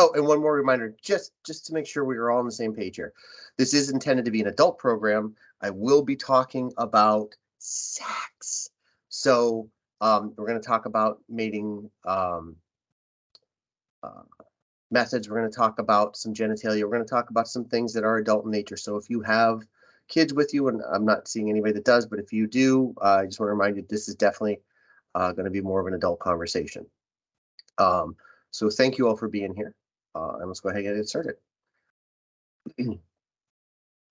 Oh, and one more reminder, just to make sure we are all on the same page here. This is intended to be an adult program. I will be talking about sex. So we're going to talk about mating methods. We're going to talk about some genitalia. We're going to talk about some things that are adult in nature. So if you have kids with you, and I'm not seeing anybody that does, but if you do, I just want to remind you, this is definitely going to be more of an adult conversation. So thank you all for being here. And let's go ahead and get started. Good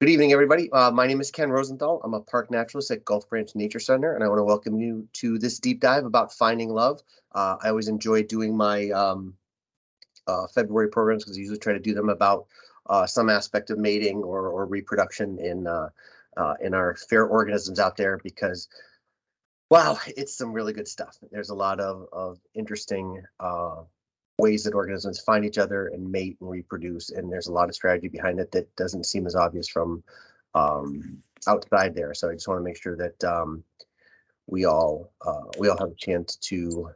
evening, everybody. My name is Ken Rosenthal. I'm a park naturalist at Gulf Branch Nature Center, and I want to welcome you to this deep dive about finding love. I always enjoy doing my February programs because I usually try to do them about some aspect of mating or reproduction in our fair organisms out there, because wow, it's some really good stuff. There's a lot of interesting ways that organisms find each other and mate and reproduce, and there's a lot of strategy behind it that doesn't seem as obvious from outside there. So I just want to make sure that we all have a chance to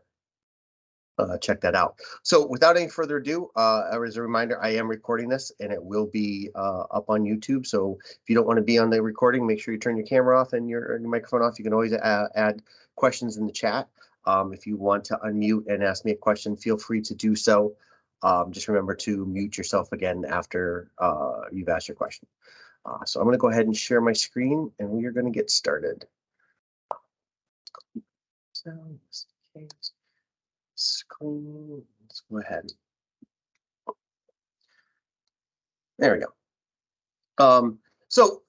check that out. So without any further ado, as a reminder, I am recording this and it will be up on YouTube. So if you don't want to be on the recording, make sure you turn your camera off and your microphone off. You can always add questions in the chat. If you want to unmute and ask me a question, feel free to do so. Just remember to mute yourself again after you've asked your question. So I'm going to go ahead and share my screen and we are going to get started. Screen. Let's go ahead. There we go. So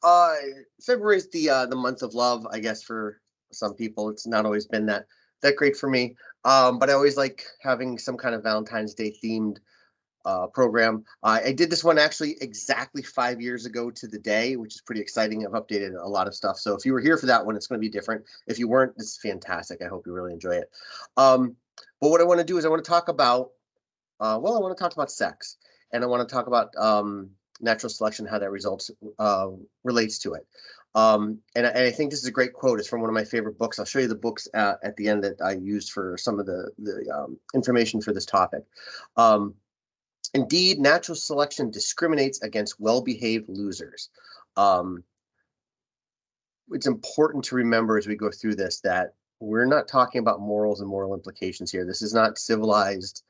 February is the month of love, I guess, for some people. It's not always been that great for me, but I always like having some kind of Valentine's Day themed program. I did this one actually exactly 5 years ago to the day, which is pretty exciting. I've updated a lot of stuff. So if you were here for that one, it's going to be different. If you weren't, this is fantastic. I hope you really enjoy it. But what I want to do is I want to talk about, I want to talk about sex, and I want to talk about natural selection, how that relates to it. And I think this is a great quote. It's from one of my favorite books. I'll show you the books at the end that I used for some of the information for this topic. Indeed, natural selection discriminates against well-behaved losers. It's important to remember as we go through this that we're not talking about morals and moral implications here. This is not civilized,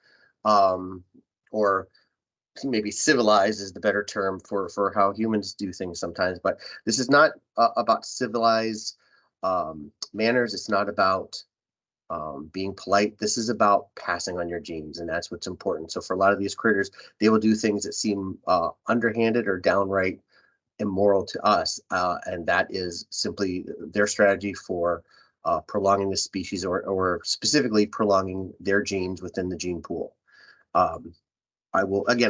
or maybe civilized is the better term for how humans do things sometimes. But this is not about civilized manners. It's not about being polite. This is about passing on your genes, and that's what's important. So for a lot of these critters, they will do things that seem underhanded or downright immoral to us, and that is simply their strategy for prolonging the species, or specifically prolonging their genes within the gene pool. I'll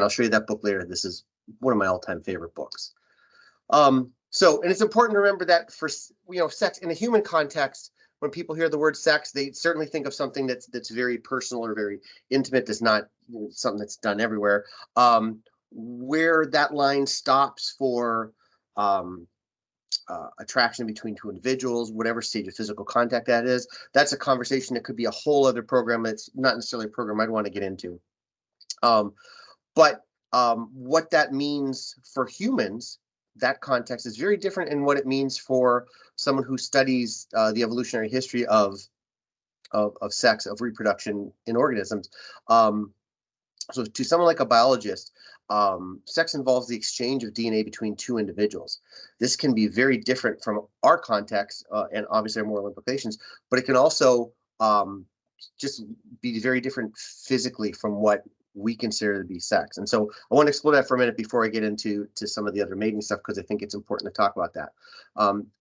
show you that book later. This is one of my all-time favorite books. And it's important to remember that for sex in a human context, when people hear the word sex, they certainly think of something that's very personal or very intimate. That's not something that's done everywhere. Where that line stops for attraction between two individuals, whatever stage of physical contact that is, that's a conversation that could be a whole other program. It's not necessarily a program I'd want to get into. But what that means for humans, that context is very different in what it means for someone who studies the evolutionary history of sex, of reproduction in organisms. So to someone like a biologist, sex involves the exchange of DNA between two individuals. This can be very different from our context and obviously our moral implications, but it can also just be very different physically from what we consider to be sex. And so I want to explore that for a minute before I get into some of the other mating stuff, because I think it's important to talk about that.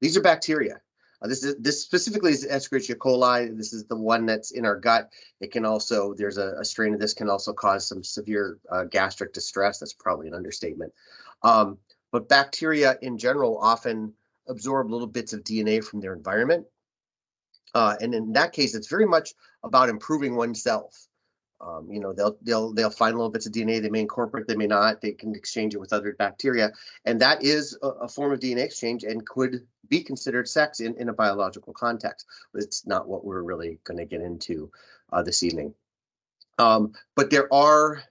These are bacteria. This specifically is Escherichia coli. This is the one that's in our gut. It can also, there's a strain of this can also cause some severe gastric distress. That's probably an understatement. But bacteria in general often absorb little bits of DNA from their environment. And in that case, it's very much about improving oneself. They'll find little bits of DNA. They may incorporate, they may not. They can exchange it with other bacteria, and that is a form of DNA exchange and could be considered sex in a biological context. But it's not what we're really going to get into this evening. But there are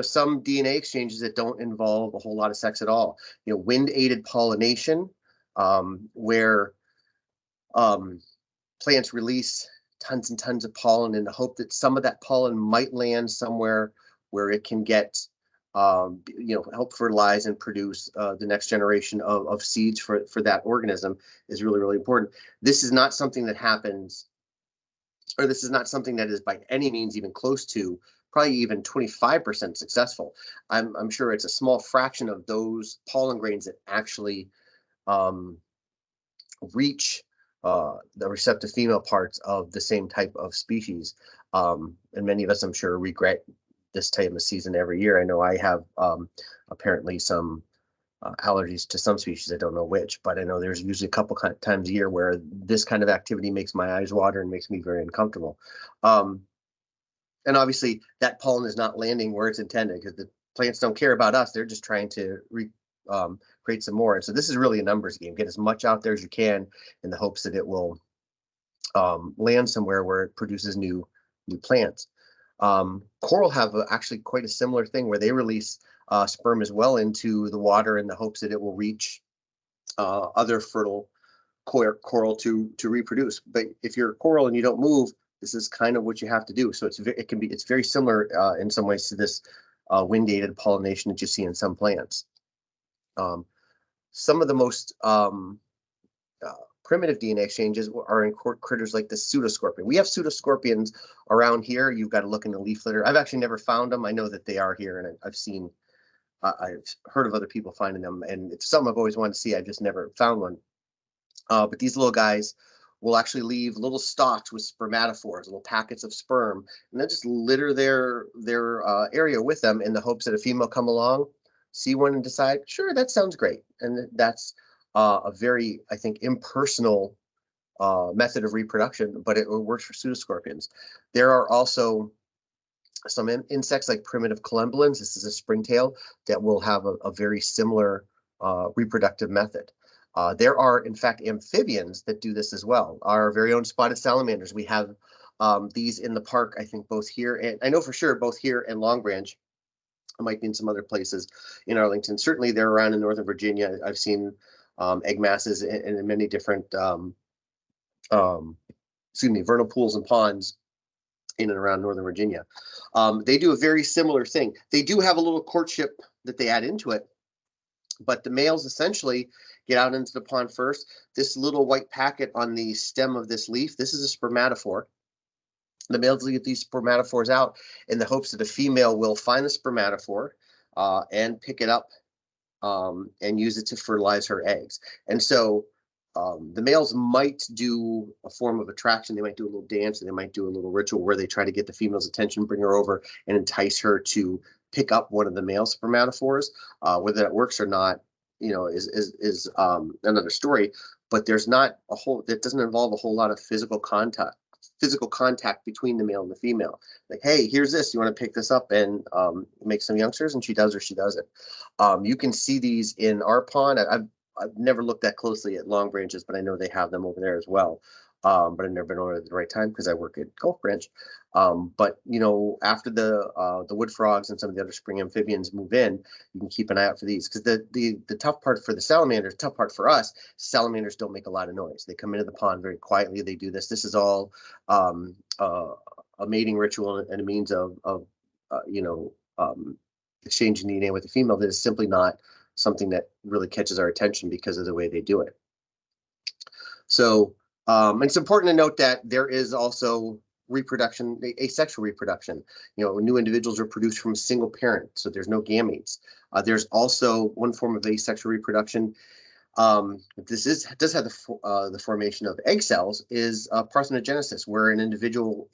some DNA exchanges that don't involve a whole lot of sex at all. Wind-aided pollination, where plants release tons and tons of pollen in the hope that some of that pollen might land somewhere where it can get, help fertilize and produce the next generation of seeds for that organism, is really, really important. This is not something that happens, or this is not something that is by any means even close to probably even 25% successful. I'm sure it's a small fraction of those pollen grains that actually reach the receptive female parts of the same type of species. And many of us, I'm sure, regret this time of season every year. I know I have apparently some allergies to some species. I don't know which, but I know there's usually a couple times a year where this kind of activity makes my eyes water and makes me very uncomfortable. And obviously that pollen is not landing where it's intended, because the plants don't care about us. They're just trying to create some more. And so this is really a numbers game. Get as much out there as you can in the hopes that it will land somewhere where it produces new plants. Coral have actually quite a similar thing, where they release sperm as well into the water in the hopes that it will reach other fertile coral to reproduce. But if you're a coral and you don't move, this is kind of what you have to do. So it's very similar in some ways to this wind-aided pollination that you see in some plants. Some of the most primitive DNA exchanges are in critters like the pseudoscorpion. We have pseudoscorpions around here. You've got to look in the leaf litter. I've actually never found them. I know that they are here, and I've heard of other people finding them, and it's something I've always wanted to see. I've just never found one. But these little guys will actually leave little stalks with spermatophores, little packets of sperm, and then just litter their area with them in the hopes that a female come along, see one, and decide, sure, that sounds great. And that's a very, I think, impersonal method of reproduction, but it works for pseudoscorpions. There are also some insects like primitive collembolans. This is a springtail that will have a very similar reproductive method. There are, in fact, amphibians that do this as well. Our very own spotted salamanders. We have these in the park, I think, both here, and I know for sure both here and Long Branch. It might be in some other places in Arlington. Certainly they're around in Northern Virginia. I've seen egg masses in many different vernal pools and ponds in and around Northern Virginia. They do a very similar thing. They do have a little courtship that they add into it, but the males essentially get out into the pond first. This little white packet on the stem of this leaf, this is a spermatophore. The males leave these spermatophores out in the hopes that a female will find the spermatophore and pick it up and use it to fertilize her eggs. And so the males might do a form of attraction. They might do a little dance, and they might do a little ritual where they try to get the female's attention, bring her over, and entice her to pick up one of the male spermatophores. Whether that works or not, is another story. But there's not that doesn't involve a whole lot of physical contact between the male and the female. Like, hey, here's this. You want to pick this up and make some youngsters? And she does, or she doesn't. You can see these in our pond. I've never looked that closely at Long Branches, but I know they have them over there as well. But I've never been over at the right time because I work at Gulf Branch. But after the wood frogs and some of the other spring amphibians move in, you can keep an eye out for these, because the tough part for the salamanders, tough part for us, salamanders don't make a lot of noise. They come into the pond very quietly. They do this. This is all a mating ritual and a means of exchanging DNA with the female that is simply not something that really catches our attention because of the way they do it. So it's important to note that there is also reproduction, asexual reproduction. New individuals are produced from a single parent, so there's no gametes. There's also one form of asexual reproduction. Does have the formation of egg cells, is parthenogenesis, where an individual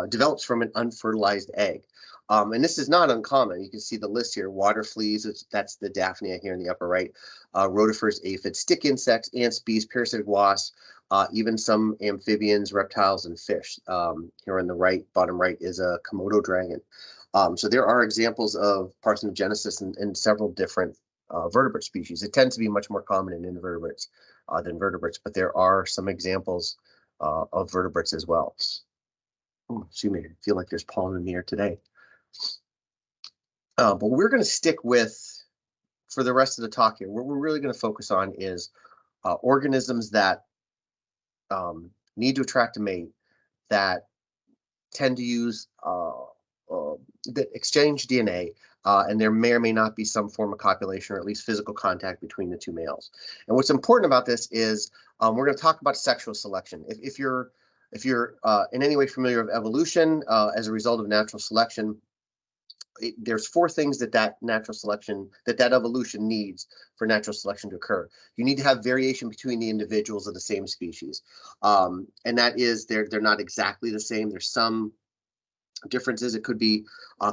develops from an unfertilized egg. And this is not uncommon. You can see the list here: water fleas, that's the Daphnia here in the upper right, rotifers, aphids, stick insects, ants, bees, parasitic wasps, even some amphibians, reptiles, and fish. Here on the bottom right is a Komodo dragon. So there are examples of parthenogenesis in several different vertebrate species. It tends to be much more common in invertebrates than vertebrates, but there are some examples of vertebrates as well. Excuse me, I feel like there's pollen in the air today. But we're going to stick with, for the rest of the talk here, what we're really going to focus on is organisms that need to attract a mate, that tend to use that exchange DNA, and there may or may not be some form of copulation or at least physical contact between the two males. And what's important about this is we're going to talk about sexual selection. If you're in any way familiar with evolution as a result of natural selection, there's four things that natural selection, that evolution needs for natural selection to occur. You need to have variation between the individuals of the same species, and that is they're not exactly the same. There's some differences. It could be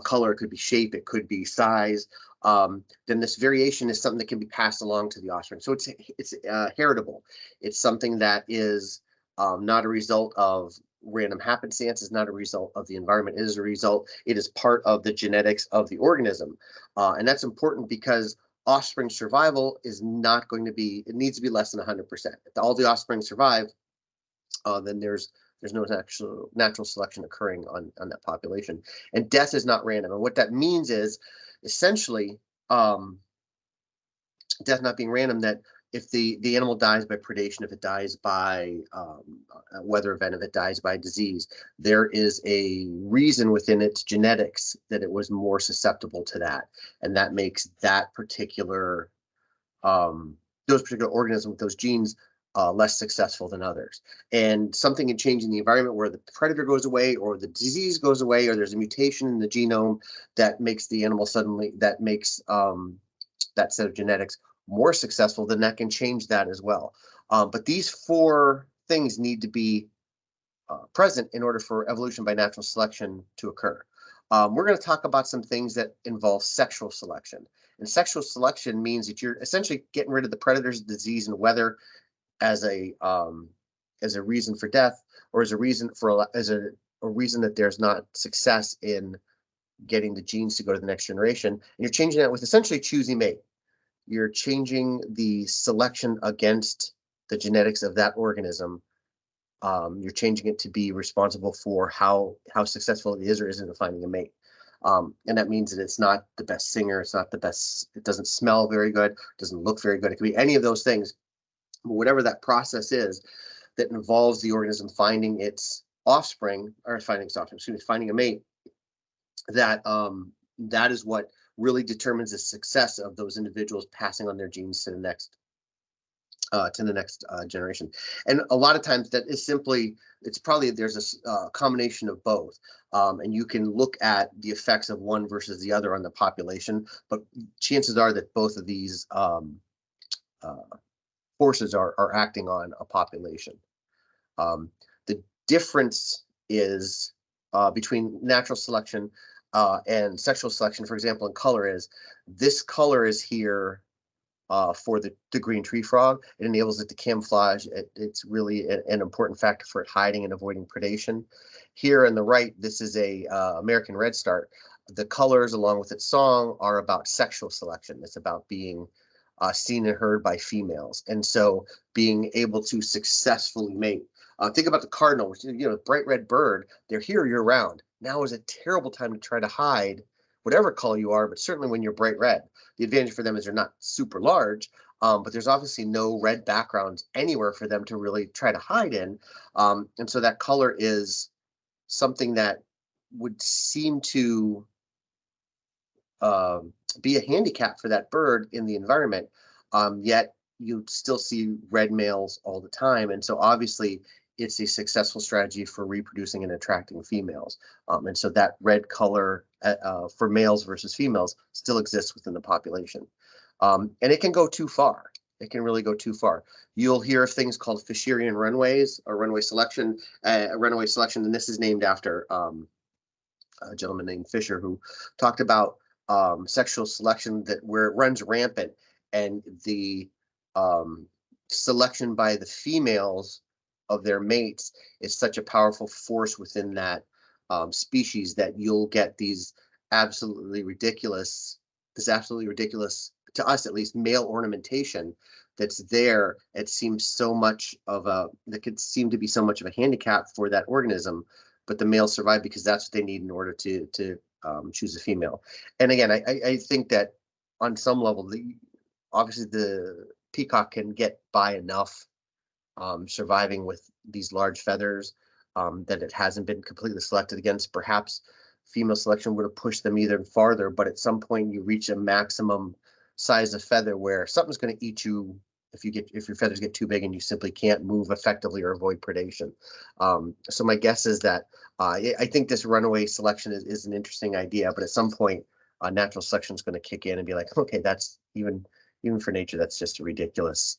color, it could be shape, it could be size. Then this variation is something that can be passed along to the offspring. So it's heritable. It's something that is not a result of random happenstance, is not a result of the environment. It is a result. It is part of the genetics of the organism, and that's important because offspring survival is not going to be. It needs to be less than 100%. If all the offspring survive, then there's no natural selection occurring on that population. And death is not random. And what that means is essentially death not being random, that if the animal dies by predation, if it dies by a weather event, if it dies by disease, there is a reason within its genetics that it was more susceptible to that. And that makes that particular, those particular organisms with those genes less successful than others. And something can change in the environment where the predator goes away or the disease goes away or there's a mutation in the genome that makes the animal that makes that set of genetics more successful, then that can change that as well. But these four things need to be present in order for evolution by natural selection to occur. We're going to talk about some things that involve sexual selection. And sexual selection means that you're essentially getting rid of the predators, disease, and weather as a reason for death, or as a reason that there's not success in getting the genes to go to the next generation. And you're changing that with essentially choosing mate. You're changing the selection against the genetics of that organism. You're changing it to be responsible for how successful it is or isn't in finding a mate. And that means that it's not the best singer, it's not the best, it doesn't smell very good, doesn't look very good. It could be any of those things. But whatever that process is that involves the organism finding its offspring, or finding a mate, that is what really determines the success of those individuals passing on their genes to the next generation. And a lot of times that is simply, it's probably, there's a combination of both. And you can look at the effects of one versus the other on the population, but chances are that both of these forces are acting on a population. The difference is between natural selection and sexual selection, for example, in color, is this color is here for the green tree frog. It enables it to camouflage. It's really an important factor for it hiding and avoiding predation. Here on the right, this is a American redstart. The colors, along with its song, are about sexual selection. It's about being seen and heard by females, and so being able to successfully mate. Think about the cardinal, which is, bright red bird. They're here year round. Now is a terrible time to try to hide whatever color you are, but certainly when you're bright red. The advantage for them is they're not super large, but there's obviously no red backgrounds anywhere for them to really try to hide in. And so that color is something that would seem to be a handicap for that bird in the environment, yet you still see red males all the time. And so obviously it's a successful strategy for reproducing and attracting females. And so that red color for males versus females still exists within the population. And it can go too far. It can really go too far. You'll hear of things called Fisherian runways or runway selection, and this is named after a gentleman named Fisher, who talked about sexual selection where it runs rampant, and the selection by the females of their mates is such a powerful force within that species that you'll get this absolutely ridiculous, to us at least, male ornamentation that's there. It seems that could seem to be so much of a handicap for that organism, but the males survive because that's what they need in order to choose a female. And again, I think that on some level, obviously the peacock can get by enough surviving with these large feathers that it hasn't been completely selected against. Perhaps female selection would have pushed them even farther, but at some point you reach a maximum size of feather where something's going to eat you if your feathers get too big and you simply can't move effectively or avoid predation. So my guess is that I think this runaway selection is an interesting idea, but at some point natural selection is going to kick in and be like, okay, that's even for nature, that's just a ridiculous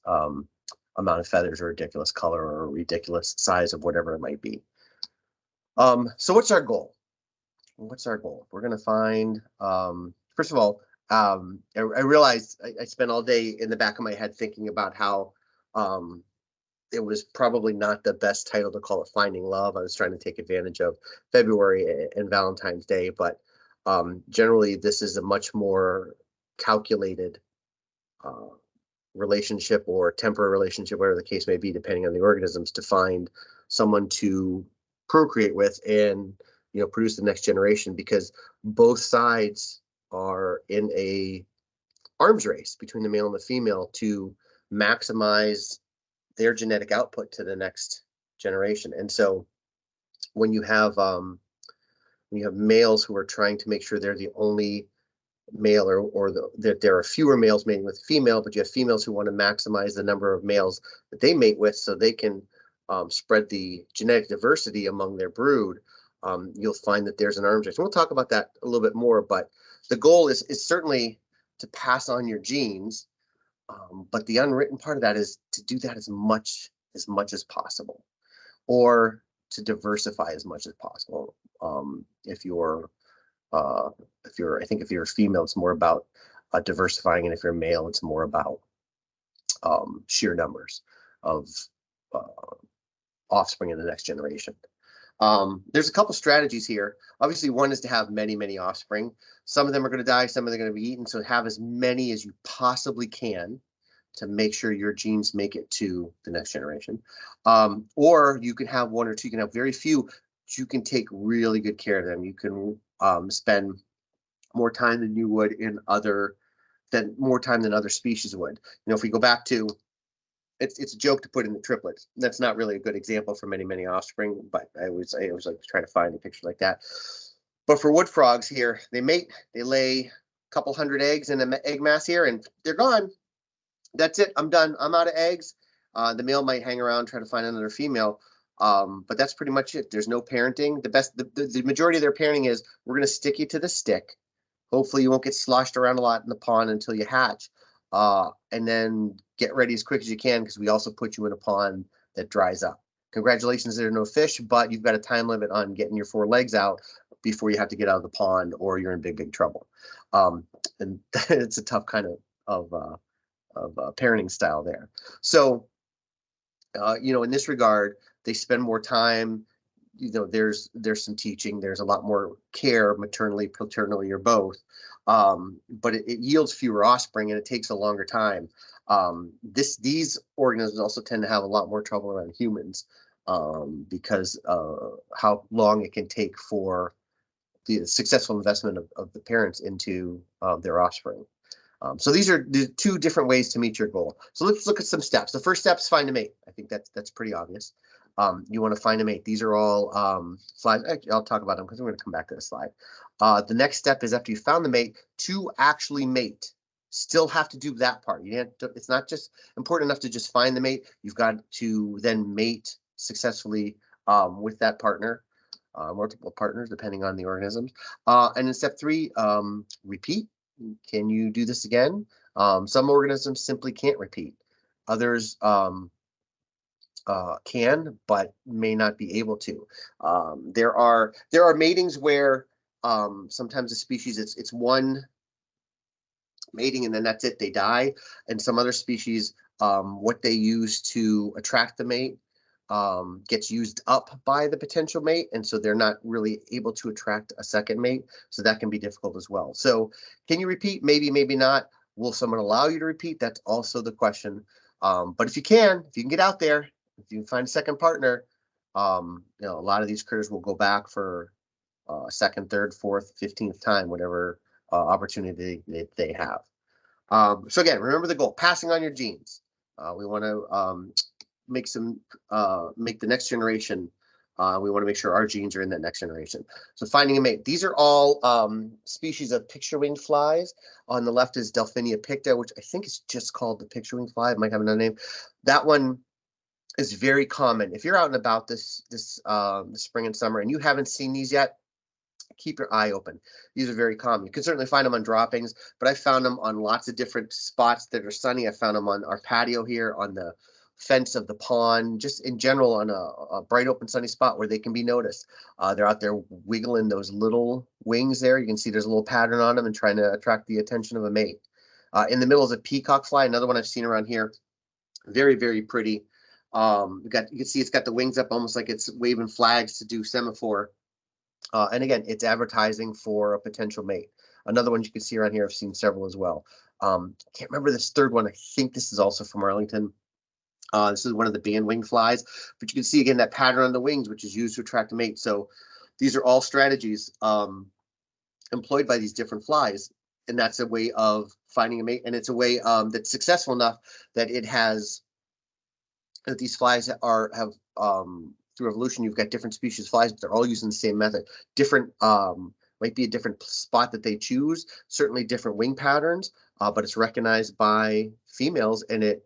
amount of feathers or ridiculous color or a ridiculous size of whatever it might be. So what's our goal? What's our goal? We're going to find, first of all, I realized I spent all day in the back of my head thinking about how it was probably not the best title to call it Finding Love. I was trying to take advantage of February and Valentine's Day, but generally this is a much more calculated relationship or temporary relationship, whatever the case may be, depending on the organisms, to find someone to procreate with and produce the next generation, because both sides are in a arms race between the male and the female to maximize their genetic output to the next generation. And so when you have males who are trying to make sure they're the only male, or that there are fewer males mating with female, but you have females who want to maximize the number of males that they mate with so they can spread the genetic diversity among their brood, you'll find that there's an arms race. And we'll talk about that a little bit more, but the goal is certainly to pass on your genes, but the unwritten part of that is to do that as much as possible, or to diversify as much as possible. If you're a female, it's more about diversifying, and if you're a male, it's more about sheer numbers of offspring in the next generation. There's a couple strategies here. Obviously, one is to have many offspring. Some of them are going to die, some of them are going to be eaten. So have as many as you possibly can to make sure your genes make it to the next generation. Or you can have one or two. You can have very few, but you can take really good care of them. You can spend more time than you would more time than other species would. If we go back to, it's a joke to put in the triplets. That's not really a good example for many offspring, but I was like trying to find a picture like that. But for wood frogs here, they mate, they lay a couple hundred eggs in an egg mass here, and they're gone. That's it. I'm done. I'm out of eggs. The male might hang around, try to find another female. But that's pretty much it. There's no parenting. The majority of their parenting is, we're going to stick you to the stick. Hopefully you won't get sloshed around a lot in the pond until you hatch. And then get ready as quick as you can, because we also put you in a pond that dries up. Congratulations, there are no fish, but you've got a time limit on getting your 4 legs out before you have to get out of the pond, or you're in big trouble. And it's a tough kind of parenting style there. So, in this regard, they spend more time. There's some teaching. There's a lot more care, maternally, paternally, or both. But it yields fewer offspring, and it takes a longer time. These organisms also tend to have a lot more trouble around humans, because how long it can take for the successful investment of the parents into their offspring. So these are the 2 different ways to meet your goal. So let's look at some steps. The first step is find a mate. I think that's pretty obvious. You want to find a mate. These are all slides. I'll talk about them because we're going to come back to the slide. The next step is, after you found the mate, to actually mate. Still have to do that part. It's not just important enough to just find the mate. You've got to then mate successfully with that partner, multiple partners depending on the organisms. And in step 3, repeat. Can you do this again? Some organisms simply can't repeat. Others can, but may not be able to. There are matings where sometimes a species, it's one mating and then that's it, they die. And some other species, what they use to attract the mate gets used up by the potential mate, and so they're not really able to attract a second mate. So that can be difficult as well. So can you repeat? Maybe not. Will someone allow you to repeat? That's also the question. But if you can get out there, if you can find a second partner, a lot of these critters will go back for second, third, fourth, 15th time, whatever opportunity they have. So again, remember the goal: passing on your genes. We want to make the next generation. We want to make sure our genes are in that next generation. So finding a mate. These are all species of picture-winged flies. On the left is Delphinia picta, which I think is just called the picture-winged fly. It might have another name. That one is very common. If you're out and about this spring and summer and you haven't seen these yet, keep your eye open. These are very common. You can certainly find them on droppings, but I found them on lots of different spots that are sunny. I found them on our patio here, on the fence of the pond, just in general on a bright open sunny spot where they can be noticed. They're out there wiggling those little wings there. You can see there's a little pattern on them and trying to attract the attention of a mate. In the middle is a peacock fly, another one I've seen around here. Very, very pretty. You can see it's got the wings up almost like it's waving flags to do semaphore. And again, it's advertising for a potential mate. Another one you can see around here, I've seen several as well. Can't remember this third one. I think this is also from Arlington. This is one of the bandwing flies, but you can see again that pattern on the wings, which is used to attract a mate. So these are all strategies employed by these different flies, and that's a way of finding a mate. And it's a way that's successful enough that it has that these flies have through evolution, you've got different species of flies, but they're all using the same method. Different might be a different spot that they choose, certainly different wing patterns, but it's recognized by females, and it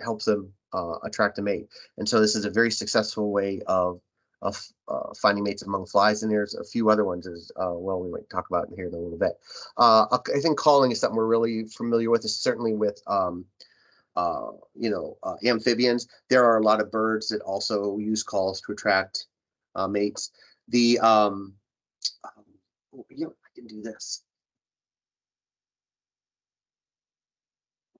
helps them attract a mate. And so this is a very successful way of finding mates among flies. And there's a few other ones as well we might talk about in here in a little bit. I think calling is something we're really familiar with, is certainly with amphibians. There are a lot of birds that also use calls to attract mates. I can do this.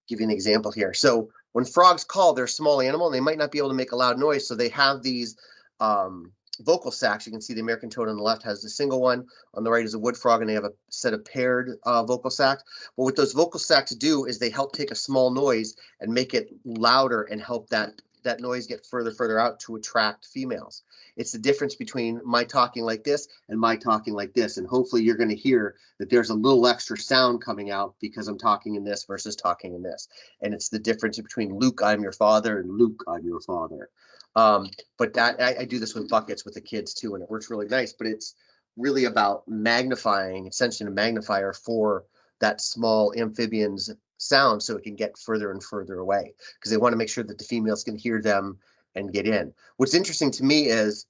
Give you an example here. So when frogs call, they're a small animal and they might not be able to make a loud noise. So they have these vocal sacs. You can see the American toad on the left has the single one. On the right is a wood frog, and they have a set of paired vocal sacs. But what those vocal sacs do is they help take a small noise and make it louder and help that noise get further out to attract females. It's the difference between my talking like this and my talking like this. And hopefully you're going to hear that there's a little extra sound coming out because I'm talking in this versus talking in this. And it's the difference between Luke, I'm your father, and Luke, I'm your father. But that I do this with buckets with the kids too, and it works really nice. But it's really about magnifying, essentially a magnifier for that small amphibian's sound, so it can get further and further away, because they want to make sure that the females can hear them and get in. What's interesting to me is,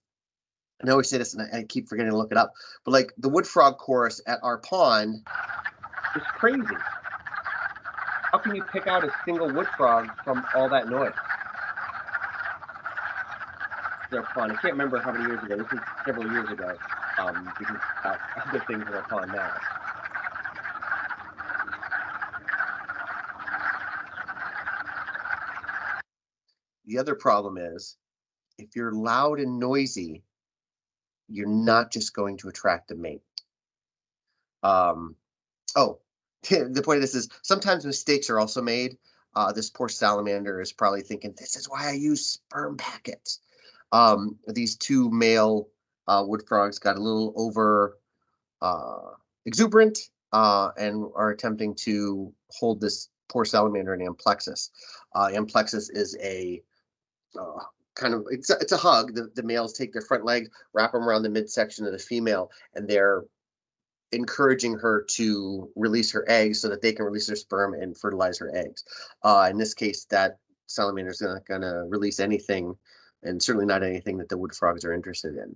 I always say this, and I keep forgetting to look it up, but like the wood frog chorus at our pond is crazy. How can you pick out a single wood frog from all that noise? Their pond. I can't remember how many years ago. This is several years ago, because other things in our pond now. The other problem is, if you're loud and noisy, you're not just going to attract a mate. The point of this is sometimes mistakes are also made. This poor salamander is probably thinking, this is why I use sperm packets. These two male wood frogs got a little over exuberant and are attempting to hold this poor salamander in amplexus. Amplexus is a kind of, it's a hug. The males take their front legs, wrap them around the midsection of the female, and they're encouraging her to release her eggs so that they can release their sperm and fertilize her eggs. In this case, that salamander is not going to release anything, and certainly not anything that the wood frogs are interested in.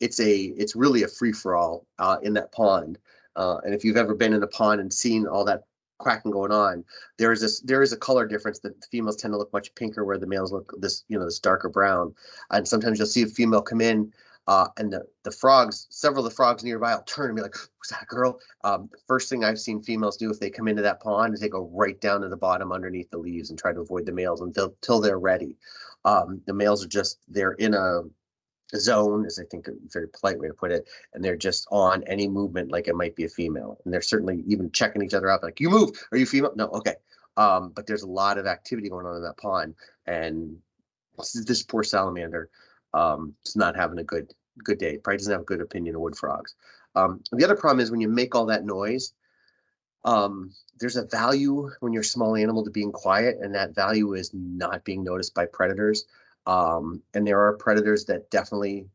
It's really a free-for-all in that pond. And if you've ever been in a pond and seen all that quacking going on, there is a color difference. That the females tend to look much pinker, where the males look this darker brown. And sometimes you'll see a female come in, and the frogs, several of the frogs nearby will turn and be like, was that a girl? First thing I've seen females do if they come into that pond is they go right down to the bottom underneath the leaves and try to avoid the males until they're ready. The males are they're in a zone, is I think a very polite way to put it, and they're just on any movement like it might be a female, and they're certainly even checking each other out, like, you move, are you female? No, okay. But there's a lot of activity going on in that pond, and this poor salamander is not having a good good day. Probably doesn't have a good opinion of wood frogs. The other problem is when you make all that noise, there's a value when you're a small animal to being quiet, and that value is not being noticed by predators. And there are predators that definitely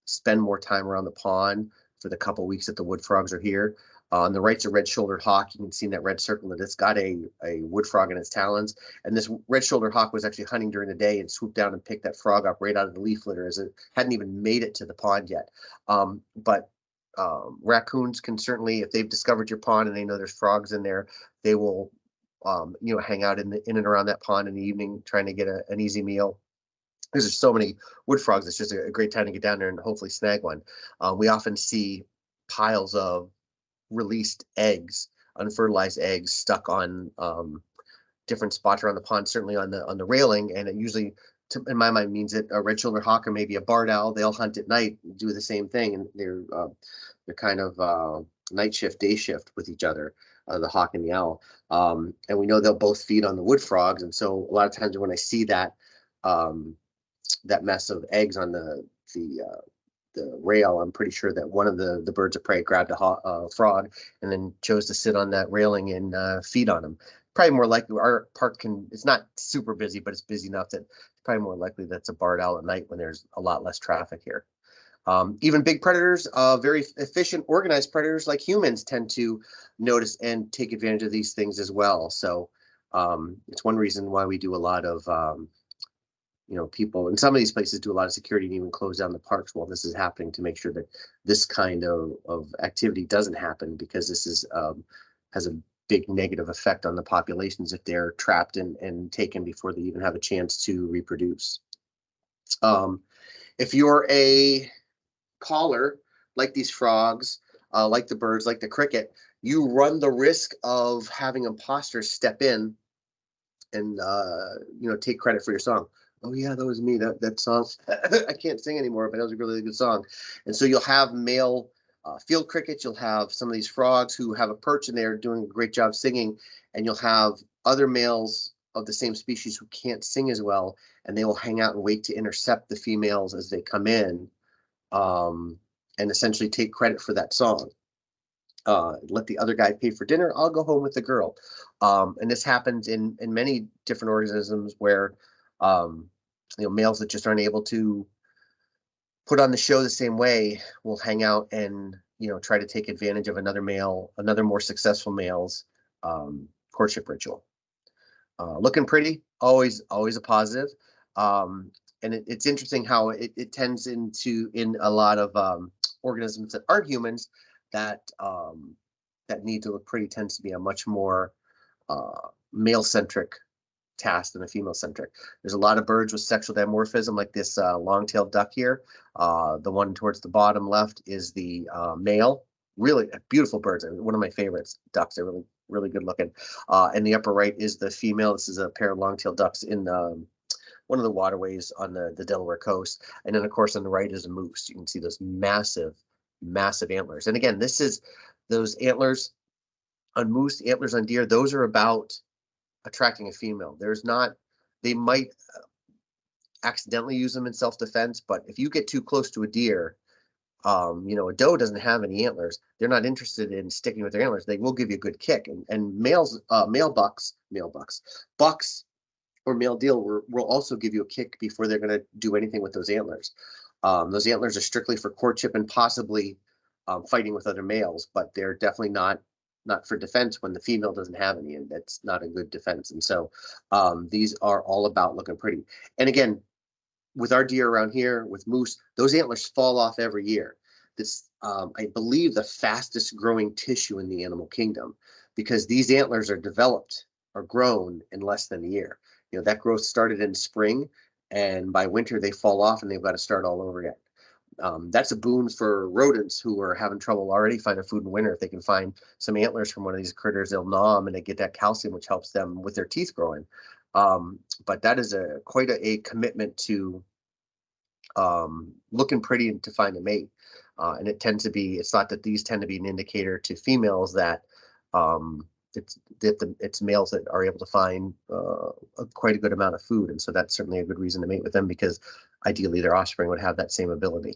spend more time around the pond for the couple weeks that the wood frogs are here. On the right's a red-shouldered hawk. You can see in that red circle that it's got a wood frog in its talons. And this red-shouldered hawk was actually hunting during the day and swooped down and picked that frog up right out of the leaf litter as it hadn't even made it to the pond yet. But raccoons can certainly, if they've discovered your pond and they know there's frogs in there, they will, hang out in and around that pond in the evening trying to get an easy meal. Because there's so many wood frogs, it's just a great time to get down there and hopefully snag one. We often see piles of released eggs, unfertilized eggs, stuck on different spots around the pond, certainly on the railing, and it usually, in my mind, means that a red-shouldered hawk or maybe a barred owl, they'll hunt at night, do the same thing, and they're kind of night shift, day shift with each other, the hawk and the owl. And we know they'll both feed on the wood frogs, and so a lot of times when I see that that mess of eggs on the rail, I'm pretty sure that one of the birds of prey grabbed a frog and then chose to sit on that railing and feed on them. Probably more likely, our park it's not super busy, but it's busy enough that it's probably more likely that's a barred owl at night when there's a lot less traffic here. Even big predators, very efficient, organized predators like humans tend to notice and take advantage of these things as well. So it's one reason why we do a lot of people in some of these places do a lot of security and even close down the parks while this is happening to make sure that this kind of activity doesn't happen, because this is has a big negative effect on the populations if they're trapped and taken before they even have a chance to reproduce. If you're a caller, like these frogs, like the birds, like the cricket, you run the risk of having imposters step in and take credit for your song. Oh yeah, that was me. That song, I can't sing anymore, but that was a really good song. And so you'll have male field crickets, you'll have some of these frogs who have a perch and they're doing a great job singing, and you'll have other males of the same species who can't sing as well, and they will hang out and wait to intercept the females as they come in, and essentially take credit for that song. Let the other guy pay for dinner, I'll go home with the girl. And this happens in many different organisms where males that just aren't able to put on the show the same way will hang out and try to take advantage of another more successful male's courtship ritual. Looking pretty, always a positive. And it's interesting how it tends in a lot of organisms that aren't humans that need to look pretty tends to be a much more male-centric task than a female-centric. There's a lot of birds with sexual dimorphism, like this long-tailed duck here. The one towards the bottom left is the male. Really beautiful birds. One of my favorites. Ducks are really, really good looking. And the upper right is the female. This is a pair of long-tailed ducks in one of the waterways on the Delaware coast. And then, of course, on the right is a moose. You can see those massive antlers. And again, this is those antlers on moose, antlers on deer. Those are about attracting a female. They might accidentally use them in self-defense, but if you get too close to a deer, a doe doesn't have any antlers. They're not interested in sticking with their antlers. They will give you a good kick. And male bucks or male deer will also give you a kick before they're going to do anything with those antlers. Those antlers are strictly for courtship and possibly fighting with other males, but they're definitely not for defense when the female doesn't have any, and that's not a good defense. And so these are all about looking pretty. And again, with our deer around here, with moose, those antlers fall off every year. This, I believe, the fastest growing tissue in the animal kingdom, because these antlers are developed or grown in less than a year. That growth started in spring, and by winter they fall off and they've got to start all over again. That's a boon for rodents who are having trouble already finding food in winter. If they can find some antlers from one of these critters, they'll gnaw them and they get that calcium, which helps them with their teeth growing. But that is quite a commitment to looking pretty and to find a mate. And it's thought that these tend to be an indicator to females that it's males that are able to find quite a good amount of food. And so that's certainly a good reason to mate with them, because ideally their offspring would have that same ability.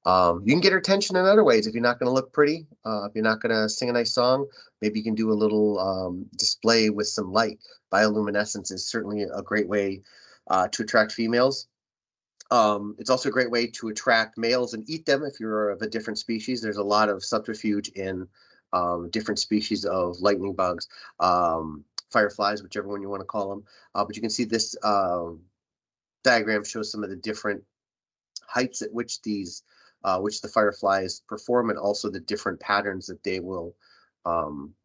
You can get her attention in other ways. If you're not going to look pretty, if you're not going to sing a nice song, maybe you can do a little display with some light. Bioluminescence is certainly a great way to attract females. It's also a great way to attract males and eat them if you're of a different species. There's a lot of subterfuge in different species of lightning bugs, fireflies, whichever one you want to call them. But you can see this diagram shows some of the different heights at which which the fireflies perform, and also the different patterns that they will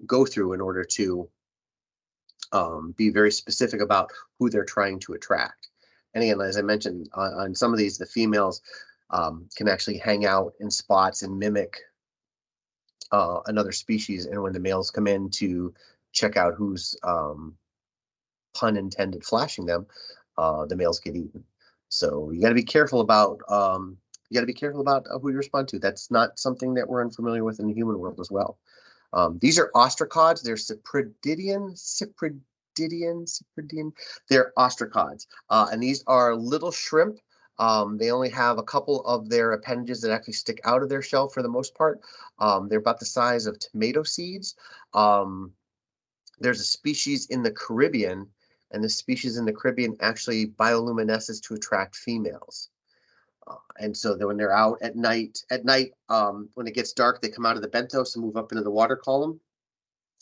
go through in order to be very specific about who they're trying to attract. And again, as I mentioned, on some of these, the females can actually hang out in spots and mimic another species. And when the males come in to check out who's, pun intended, flashing them, the males get eaten. So you got to be careful about who you respond to. That's not something that we're unfamiliar with in the human world as well. These are ostracods. They're cypridian. They're ostracods, and these are little shrimp. They only have a couple of their appendages that actually stick out of their shell for the most part. They're about the size of tomato seeds. There's a species in the Caribbean, and the species in the Caribbean actually bioluminesces to attract females. And so when they're out at night, when it gets dark, they come out of the benthos and move up into the water column,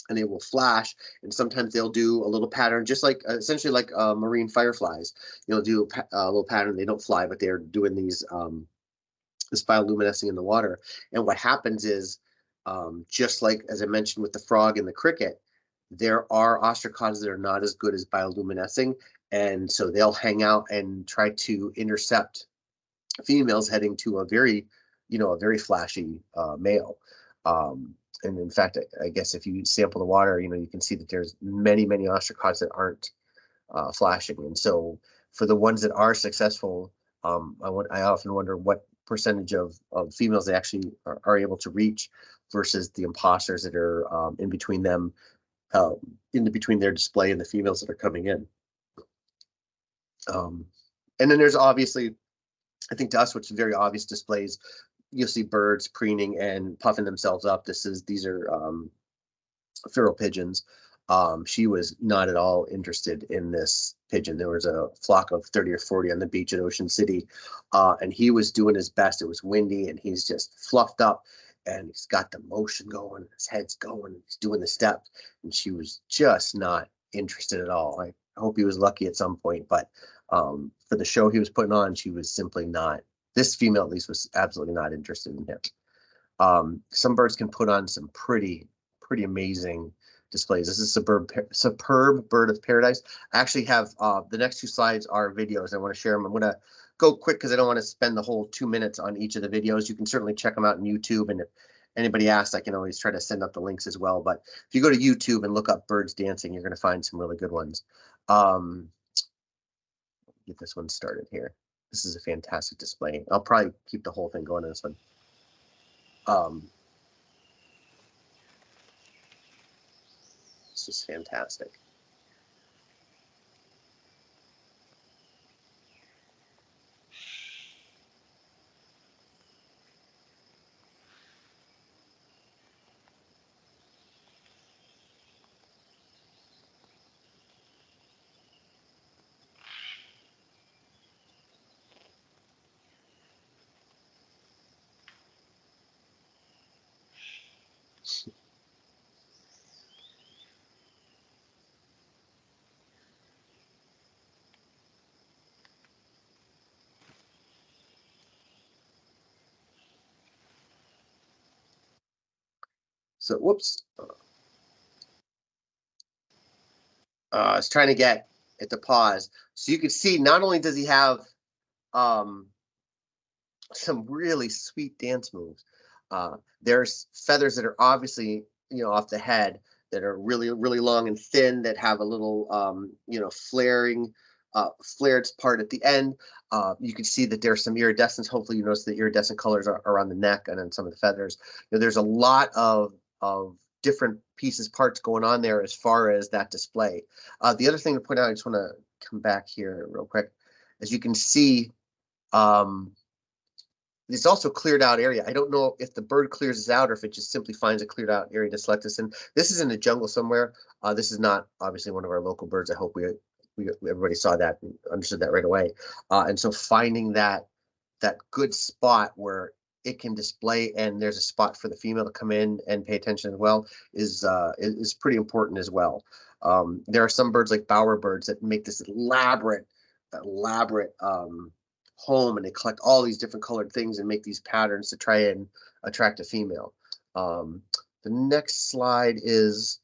and they will flash. And sometimes they'll do a little pattern, just like essentially like marine fireflies. You'll do a little pattern. They don't fly, but they're doing these this bioluminescing in the water. And what happens is, just like as I mentioned with the frog and the cricket, there are ostracods that are not as good as bioluminescing, and so they'll hang out and try to intercept females heading to a very flashy male. And in fact, I guess if you sample the water, you can see that there's many ostracods that aren't flashing. And so for the ones that are successful, I often wonder what percentage of females they actually are able to reach versus the imposters that are in between them, in between their display and the females that are coming in. And then there's obviously, I think to us, what's very obvious displays, you'll see birds preening and puffing themselves up. These are feral pigeons. She was not at all interested in this pigeon. There was a flock of 30 or 40 on the beach at Ocean City, and he was doing his best. It was windy, and he's just fluffed up, and he's got the motion going, his head's going, he's doing the steps, and she was just not interested at all. I hope he was lucky at some point, but for the show he was putting on, she was simply not. This female, at least, was absolutely not interested in him. Some birds can put on some pretty amazing displays. This is superb bird of paradise. I actually have the next two slides are videos. I want to share them. I'm going to go quick because I don't want to spend the whole 2 minutes on each of the videos. You can certainly check them out on YouTube, and if anybody asks, I can always try to send up the links as well. But if you go to YouTube and look up birds dancing, you're going to find some really good ones. Get this one started here. This is a fantastic display. I'll probably keep the whole thing going on this one. This is fantastic. So, whoops. I was trying to get it to pause. So you can see, not only does he have some really sweet dance moves, there's feathers that are obviously, off the head, that are really long and thin, that have a little, flared part at the end. You can see that there's some iridescence. Hopefully you notice the iridescent colors are around the neck and then some of the feathers. There's a lot of different parts going on there as far as that display. The other thing to point out, I just want to come back here real quick, as you can see, It's also cleared out area. I don't know if the bird clears this out or if it just simply finds a cleared out area to select this in. This is in the jungle somewhere. This is not obviously one of our local birds. I hope we everybody saw that and understood that right away. And so finding that good spot where it can display and there's a spot for the female to come in and pay attention as well is pretty important as well. There are some birds like bowerbirds that make this elaborate home, and they collect all these different colored things and make these patterns to try and attract a female. The next slide is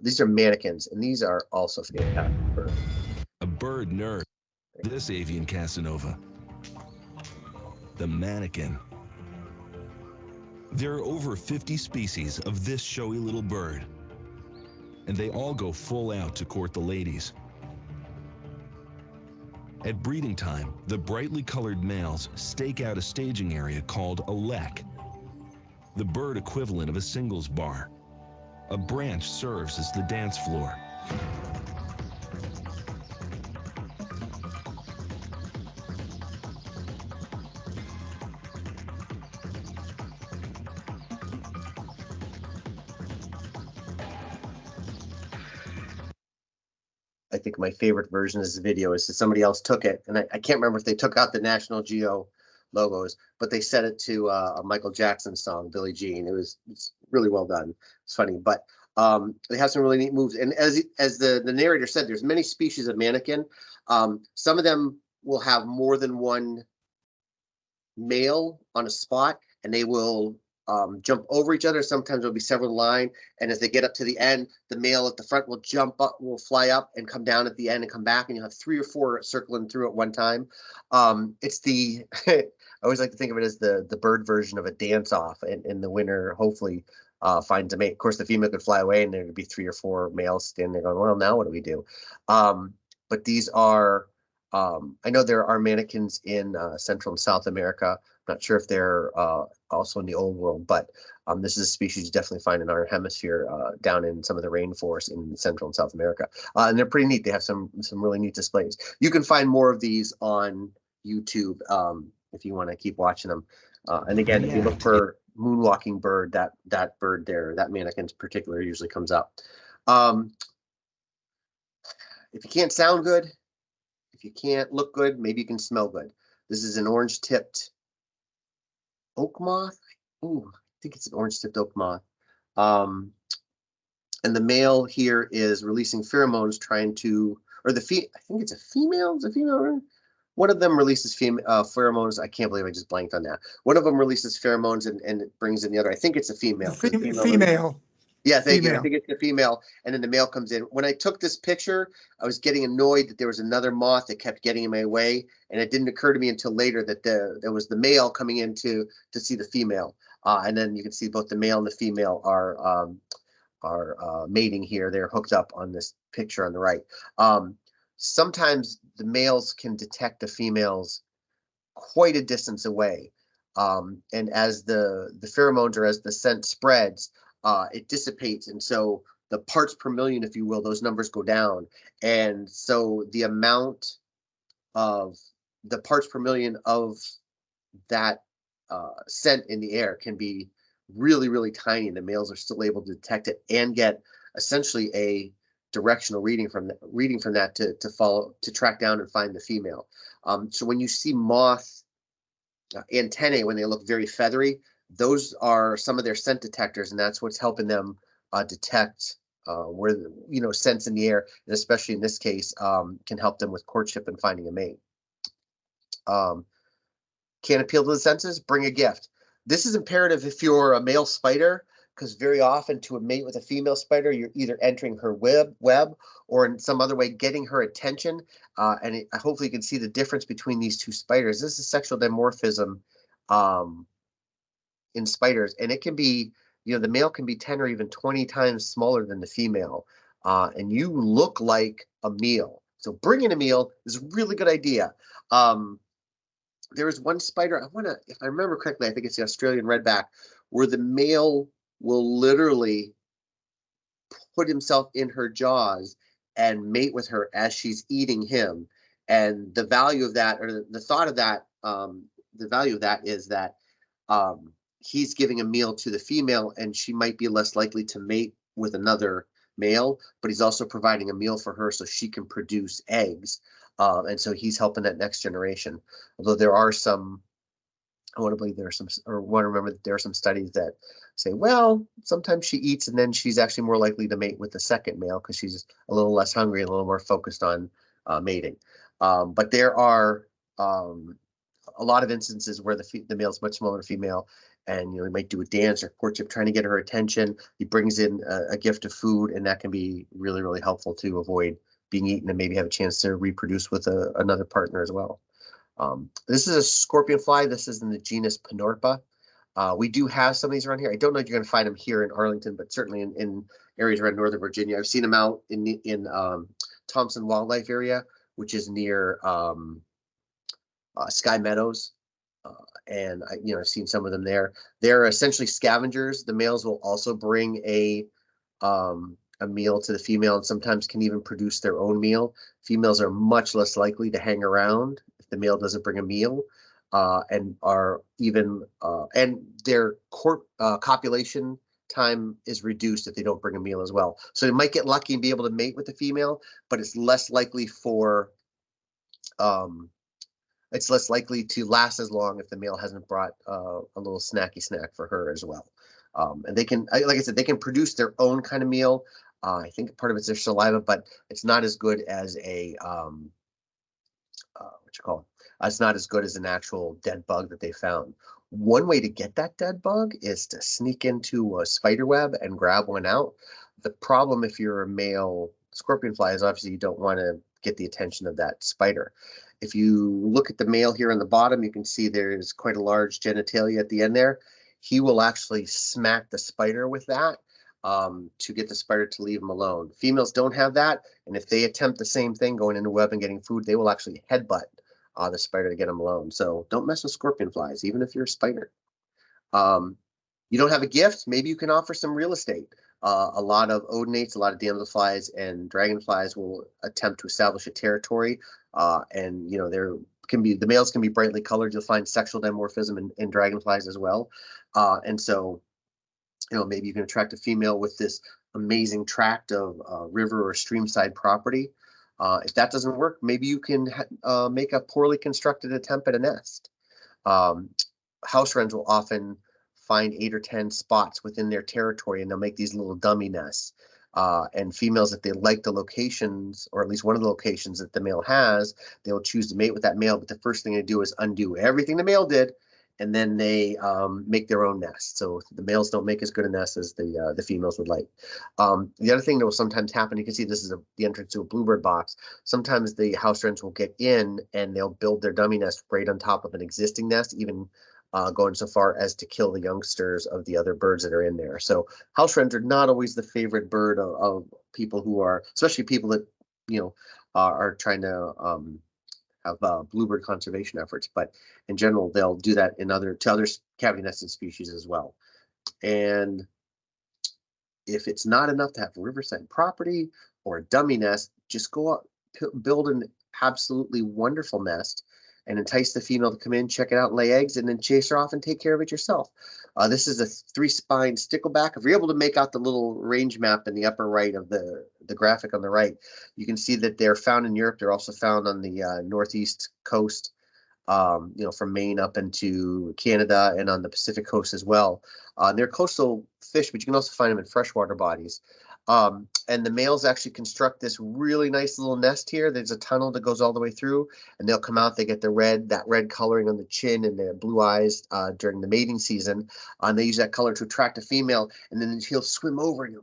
these are manakins, and these are also fantastic. A bird nerd. This avian Casanova, the manakin. There are over 50 species of this showy little bird, and they all go full out to court the ladies. At breeding time, the brightly colored males stake out a staging area called a lek, the bird equivalent of a singles bar. A branch serves as the dance floor. I think my favorite version of this video is that somebody else took it, and I can't remember if they took out the National Geo logos, but they set it to a Michael Jackson song, Billie Jean. It's really well done. It's funny, but they have some really neat moves. And as the narrator said, there's many species of manakin. Some of them will have more than one male on a spot, and they will jump over each other. Sometimes there'll be several in line, and as they get up to the end, the male at the front will jump up, will fly up and come down at the end and come back, and you'll have 3 or 4 circling through at one time. It's the I always like to think of it as the bird version of a dance off, and the winner hopefully finds a mate. Of course, the female could fly away, and there would be 3 or 4 males standing there going, well, now what do we do? But these are I know there are manakins in Central and South America. I'm not sure if they're also in the old world, but this is a species you definitely find in our hemisphere down in some of the rainforests in Central and South America. And they're pretty neat. They have some really neat displays. You can find more of these on YouTube if you want to keep watching them. And again, if you look for moonwalking bird, that bird there, that manakin in particular usually comes up. If you can't sound good, if you can't look good, maybe you can smell good. This is an orange-tipped oak moth. Ooh, I think it's an orange-tipped oak moth. And the male here is releasing pheromones, trying to, or I think it's a female. Is a female? One of them releases pheromones. I can't believe I just blanked on that. One of them releases pheromones and it brings in the other. I think it's a female. Female. Yeah, thank you. I think it's the female, and then the male comes in. When I took this picture, I was getting annoyed that there was another moth that kept getting in my way, and it didn't occur to me until later that there was the male coming in to see the female. And then you can see both the male and the female are mating here. They're hooked up on this picture on the right. Sometimes the males can detect the females quite a distance away, and as the pheromones or as the scent spreads, it dissipates, and so the parts per million, if you will, those numbers go down, and so the amount of the parts per million of that scent in the air can be really, really tiny, and the males are still able to detect it and get essentially a directional reading from that to follow, to track down and find the female. So when you see moth antennae, when they look very feathery, those are some of their scent detectors, and that's what's helping them detect where scents in the air, and especially in this case, can help them with courtship and finding a mate. Can't appeal to the senses? Bring a gift. This is imperative if you're a male spider, because very often to a mate with a female spider, you're either entering her web or in some other way getting her attention. Hopefully you can see the difference between these two spiders. This is sexual dimorphism in spiders, and it can be, the male can be 10 or even 20 times smaller than the female, and you look like a meal. So bringing a meal is a really good idea. There is one spider, if I remember correctly, I think it's the Australian redback, where the male will literally put himself in her jaws and mate with her as she's eating him. And the value of that, or the thought of that, the value of that is that he's giving a meal to the female, and she might be less likely to mate with another male, but he's also providing a meal for her so she can produce eggs. And so he's helping that next generation. Although there are some, I want to believe there are some, or want to remember that there are some studies that say, well, sometimes she eats and then she's actually more likely to mate with the second male because she's a little less hungry, a little more focused on mating. But there are a lot of instances where the male is much smaller than female, and he might do a dance or courtship trying to get her attention. He brings in a gift of food, and that can be really, really helpful to avoid being eaten and maybe have a chance to reproduce with another partner as well. This is a scorpion fly. This is in the genus Panorpa. We do have some of these around here. I don't know if you're going to find them here in Arlington, but certainly in areas around Northern Virginia. I've seen them out in Thompson Wildlife Area, which is near Sky Meadows. And I've seen some of them there. They're essentially scavengers. The males will also bring a meal to the female, and sometimes can even produce their own meal. Females are much less likely to hang around if the male doesn't bring a meal, and are even and their copulation time is reduced if they don't bring a meal as well. So they might get lucky and be able to mate with the female, but it's less likely for it's less likely to last as long if the male hasn't brought a little snacky snack for her as well. And they can, like I said, they can produce their own kind of meal. I think part of it's their saliva, but it's not as good as a what you call it? It's not as good as an actual dead bug that they found. One way to get that dead bug is to sneak into a spider web and grab one out. The problem if you're a male scorpion fly is obviously you don't want to get the attention of that spider. If you look at the male here on the bottom, you can see there's quite a large genitalia at the end there. He will actually smack the spider with that to get the spider to leave him alone. Females don't have that, and if they attempt the same thing, going into a web and getting food, they will actually headbutt the spider to get him alone. So don't mess with scorpion flies, even if you're a spider. You don't have a gift, maybe you can offer some real estate. A lot of odonates, a lot of damselflies and dragonflies will attempt to establish a territory, and there can be, the males can be brightly colored. You'll find sexual dimorphism in dragonflies as well, and so maybe you can attract a female with this amazing tract of river or streamside property. If that doesn't work, maybe you can make a poorly constructed attempt at a nest. House wrens will often find 8 or 10 spots within their territory, and they'll make these little dummy nests. And females, if they like the locations, or at least one of the locations that the male has, they'll choose to mate with that male. But the first thing they do is undo everything the male did, and then they make their own nest. So the males don't make as good a nest as the females would like. The other thing that will sometimes happen, you can see this is the entrance to a bluebird box. Sometimes the house wrens will get in and they'll build their dummy nest right on top of an existing nest, even going so far as to kill the youngsters of the other birds that are in there. So house wrens are not always the favorite bird of people who are, especially people that are trying to have bluebird conservation efforts. But in general, they'll do that to other cavity nesting species as well. And if it's not enough to have riverside property or a dummy nest, just go out, build an absolutely wonderful nest and entice the female to come in, check it out, and lay eggs, and then chase her off and take care of it yourself. This is a 3-spine stickleback. If you're able to make out the little range map in the upper right of the graphic on the right, you can see that they're found in Europe. They're also found on the northeast coast, from Maine up into Canada and on the Pacific coast as well. They're coastal fish, but you can also find them in freshwater bodies. And the males actually construct this really nice little nest here. There's a tunnel that goes all the way through, and they'll come out. They get that red coloring on the chin and their blue eyes during the mating season. And they use that color to attract a female, and then he'll swim over and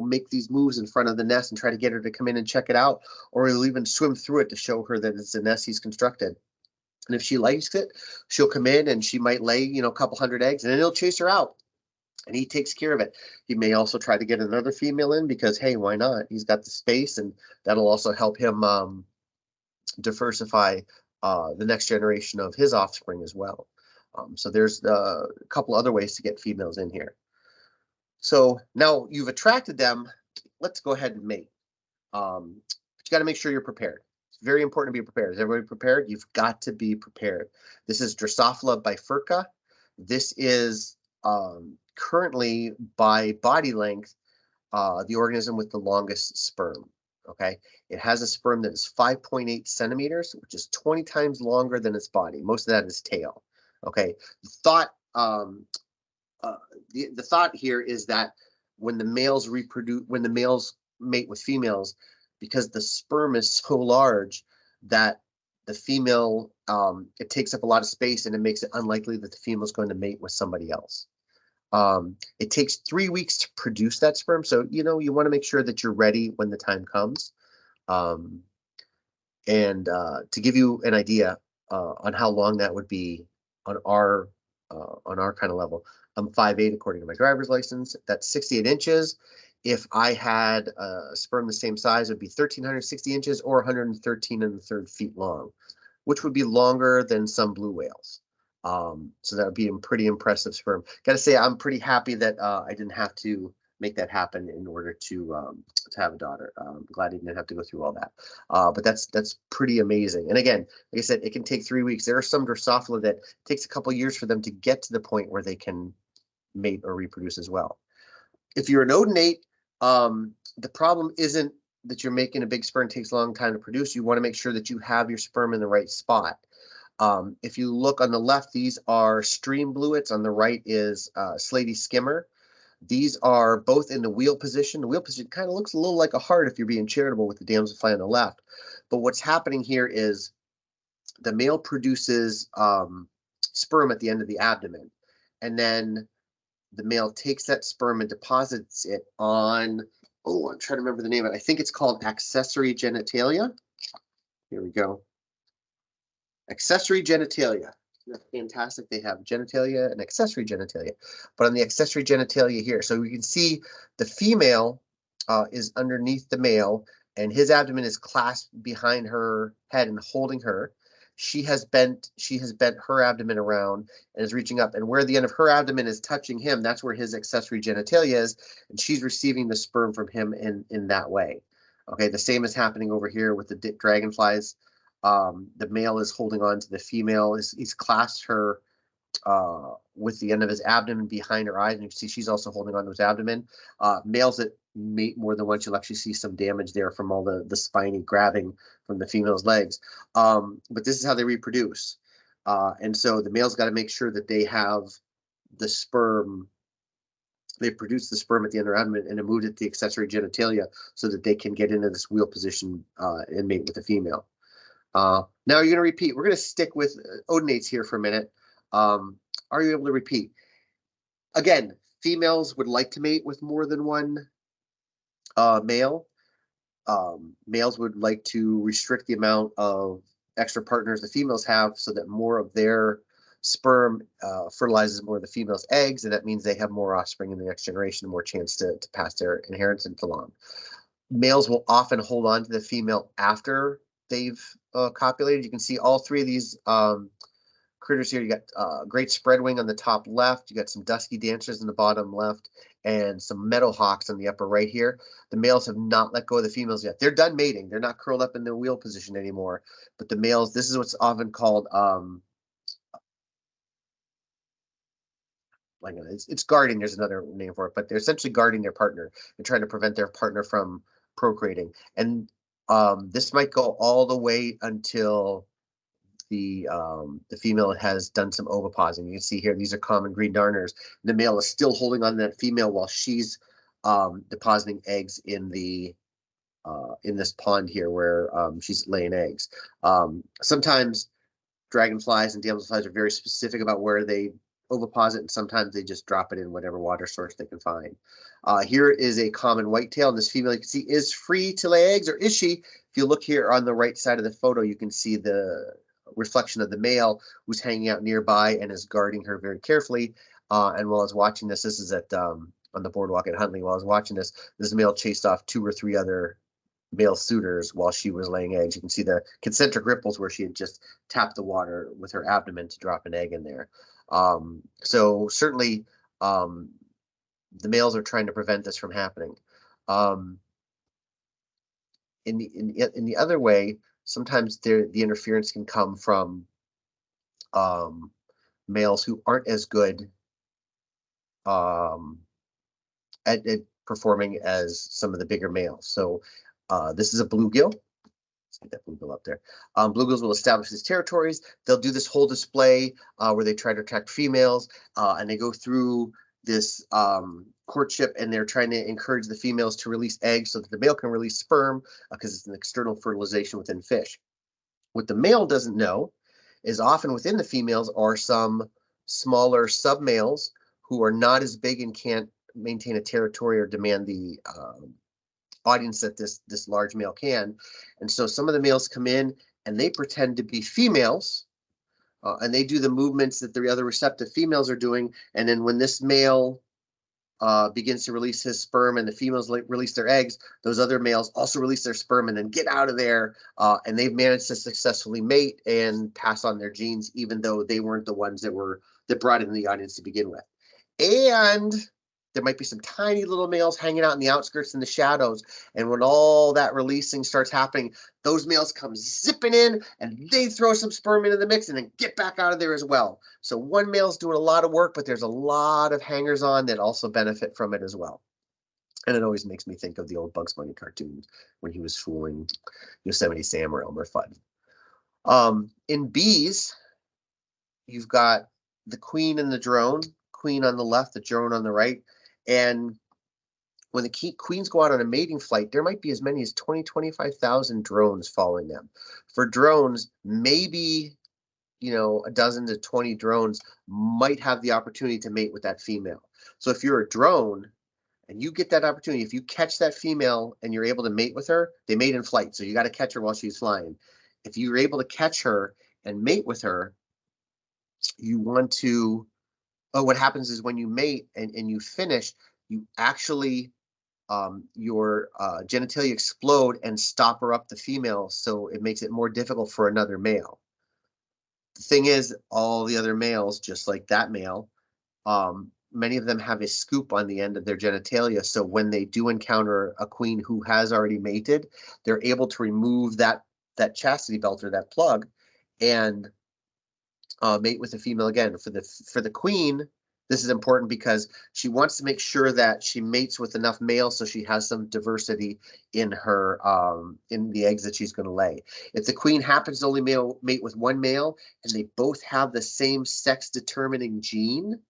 make these moves in front of the nest and try to get her to come in and check it out, or he'll even swim through it to show her that it's a nest he's constructed. And if she likes it, she'll come in and she might lay, a couple hundred eggs, and then he'll chase her out. And he takes care of it. He may also try to get another female in because, hey, why not? He's got the space, and that'll also help him diversify the next generation of his offspring as well. So there's a couple other ways to get females in here. So now you've attracted them. Let's go ahead and mate. But you got to make sure you're prepared. It's very important to be prepared. Is everybody prepared? You've got to be prepared. This is Drosophila bifurca. This is currently by body length the organism with the longest sperm. Okay, it has a sperm that is 5.8 centimeters, which is 20 times longer than its body. Most of that is tail. Okay, the thought the thought here is that when the males mate with females, because the sperm is so large that the female it takes up a lot of space, and it makes it unlikely that the female is going to mate with somebody else. It takes 3 weeks to produce that sperm, so you want to make sure that you're ready when the time comes. And to give you an idea on how long that would be on our kind of level, I'm 5'8" according to my driver's license. That's 68 inches. If I had a sperm the same size, it would be 1,360 inches or 113 1/3 feet long, which would be longer than some blue whales. So that would be a pretty impressive sperm. Got to say, I'm pretty happy that I didn't have to make that happen in order to have a daughter. I'm glad I didn't have to go through all that. But that's pretty amazing. And again, like I said, it can take 3 weeks. There are some Drosophila that takes a couple years for them to get to the point where they can mate or reproduce as well. If you're an odonate, the problem isn't that you're making a big sperm, takes a long time to produce. You want to make sure that you have your sperm in the right spot. If you look on the left, these are stream bluets. On the right is slaty skimmer. These are both in the wheel position. The wheel position kind of looks a little like a heart if you're being charitable with the damselfly on the left. But what's happening here is the male produces sperm at the end of the abdomen. And then the male takes that sperm and deposits it on, I'm trying to remember the name of it. I think it's called accessory genitalia. Here we go. Accessory genitalia. That's fantastic. They have genitalia and accessory genitalia. But on the accessory genitalia here, so we can see the female is underneath the male, and his abdomen is clasped behind her head and holding her. She has bent her abdomen around and is reaching up, and where the end of her abdomen is touching him, that's where his accessory genitalia is, and she's receiving the sperm from him in that way. Okay, the same is happening over here with the dragonflies. The male is holding on to the female. He's clasped her with the end of his abdomen behind her eyes, and you can see she's also holding on to his abdomen. Males that mate more than once, you'll actually see some damage there from all the spiny grabbing from the female's legs. But this is how they reproduce. And so the male's got to make sure that they have the sperm. They produce the sperm at the end of their abdomen and move it to the accessory genitalia so that they can get into this wheel position and mate with the female. Now you're going to repeat. We're going to stick with odonates here for a minute. Are you able to repeat? Again, females would like to mate with more than one male. Males would like to restrict the amount of extra partners the females have so that more of their sperm fertilizes more of the female's eggs, and that means they have more offspring in the next generation, more chance to pass their inheritance along. Males will often hold on to the female after they've copulated. You can see all three of these critters here. You got great spreadwing on the top left. You got some dusky dancers in the bottom left, and some meadowhawks on the upper right here. The males have not let go of the females yet. They're done mating. They're not curled up in the wheel position anymore. But the males, this is what's often called it's guarding. There's another name for it, but they're essentially guarding their partner and trying to prevent their partner from procreating. And this might go all the way until the female has done some ovipositing. You can see here, these are common green darners. The male is still holding on to that female while she's depositing eggs in the in this pond here where she's laying eggs. Sometimes dragonflies and damselflies are very specific about where they oviposit, and sometimes they just drop it in whatever water source they can find. Here is a common whitetail, and this female you can see is free to lay eggs, or is she? If you look here on the right side of the photo, you can see the reflection of the male who's hanging out nearby and is guarding her very carefully. And while I was watching this is at on the boardwalk at Huntley. While I was watching this male chased off 2 or 3 other male suitors while she was laying eggs. You can see the concentric ripples where she had just tapped the water with her abdomen to drop an egg in there. So certainly the males are trying to prevent this from happening. In the other way, sometimes the interference can come from males who aren't as good at performing as some of the bigger males. So this is a bluegill. Let's get that bluegill up there. Bluegills will establish these territories. They'll do this whole display where they try to attract females, and they go through this courtship, and they're trying to encourage the females to release eggs so that the male can release sperm, because it's an external fertilization within fish. What the male doesn't know is often within the females are some smaller submales who are not as big and can't maintain a territory or demand the audience that this large male can. And so some of the males come in and they pretend to be females, and they do the movements that the other receptive females are doing. And then when this male begins to release his sperm and the females release their eggs, those other males also release their sperm and then get out of there. And they've managed to successfully mate and pass on their genes, even though they weren't the ones that brought in the audience to begin with. And there might be some tiny little males hanging out in the outskirts in the shadows. And when all that releasing starts happening, those males come zipping in and they throw some sperm into the mix and then get back out of there as well. So one male's doing a lot of work, but there's a lot of hangers on that also benefit from it as well. And it always makes me think of the old Bugs Bunny cartoons when he was fooling Yosemite Sam or Elmer Fudd. In bees, you've got the queen and the drone. Queen on the left, the drone on the right. And when the queens go out on a mating flight, there might be as many as 25,000 drones following them. For drones, maybe, a dozen to 20 drones might have the opportunity to mate with that female. So if you're a drone and you get that opportunity, if you catch that female and you're able to mate with her, they mate in flight. So you got to catch her while she's flying. If you're able to catch her and mate with her, you want to what happens is when you mate and you finish, you actually, your genitalia explode and stopper up the female, so it makes it more difficult for another male. The thing is, all the other males, just like that male, many of them have a scoop on the end of their genitalia, so when they do encounter a queen who has already mated, they're able to remove that chastity belt or that plug and mate with the female again. For the queen, this is important because she wants to make sure that she mates with enough males so she has some diversity in her in the eggs that she's going to lay. If the queen happens to only mate with one male and they both have the same sex determining gene,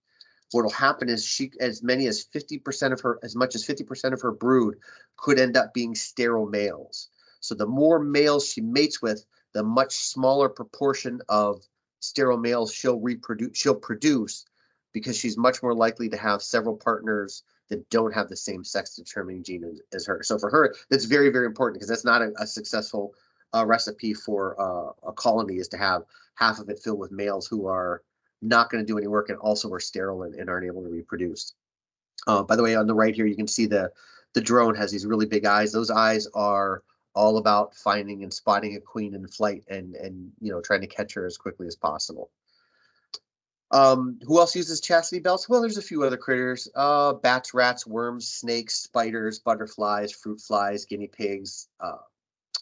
what'll happen is as much as 50% of her brood could end up being sterile males. So the more males she mates with, the much smaller proportion of sterile males she'll produce, because she's much more likely to have several partners that don't have the same sex determining gene as her. So for her, that's very, very important, because that's not a successful recipe for a colony, is to have half of it filled with males who are not going to do any work and also are sterile and aren't able to reproduce. By the way, on the right here, you can see the drone has these really big eyes. Those eyes are all about finding and spotting a queen in flight and trying to catch her as quickly as possible. Who else uses chastity belts? Well, there's a few other critters. Bats, rats, worms, snakes, spiders, butterflies, fruit flies, guinea pigs,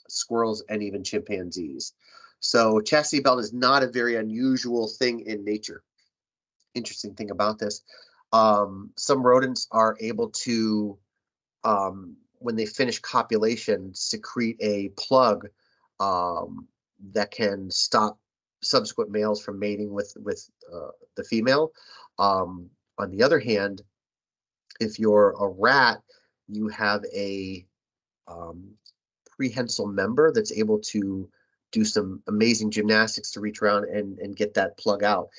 squirrels, and even chimpanzees. So chastity belt is not a very unusual thing in nature. Interesting thing about this, some rodents are able to, when they finish copulation, secrete a plug that can stop subsequent males from mating with the female. On the other hand, if you're a rat, you have a prehensile member that's able to do some amazing gymnastics to reach around and get that plug out.